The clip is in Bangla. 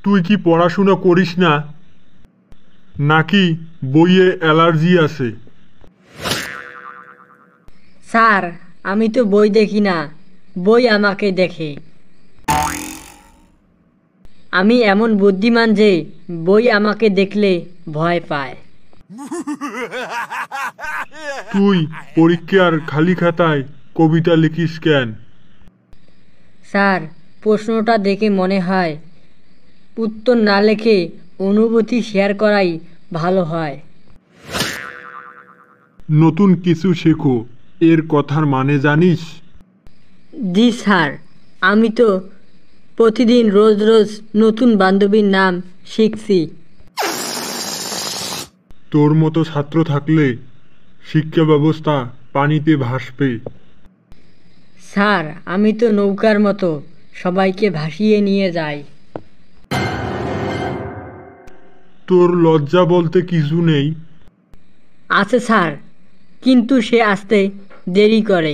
তুই কি পড়াশোনা করিস না, নাকি বইয়ে অ্যালার্জি আছে? স্যার, আমি তো বই দেখি না, বই আমাকে দেখে। আমি এমন বুদ্ধিমান যে বই আমাকে দেখলে ভয় পায়। তুই পরীক্ষার খালি খাতায় কবিতা লিখিস কেন? স্যার, প্রশ্নটা দেখে মনে হয় উত্তর না লিখে অনুভূতি শেয়ার করাই ভালো হয়। নতুন কিছু শেখো, এর কথার মানে জানিস? জি স্যার, আমি তো প্রতিদিন রোজ রোজ নতুন বান্ধবীর নাম শিখছি। তোর মতো ছাত্র থাকলে শিক্ষা ব্যবস্থা পানিতে ভাসবে। স্যার, আমি তো নৌকার মতো সবাইকে ভাসিয়ে নিয়ে যাই। তোর লজ্জা বলতে কিছু নেই? আছে স্যার, কিন্তু সে আসতে দেরি করে।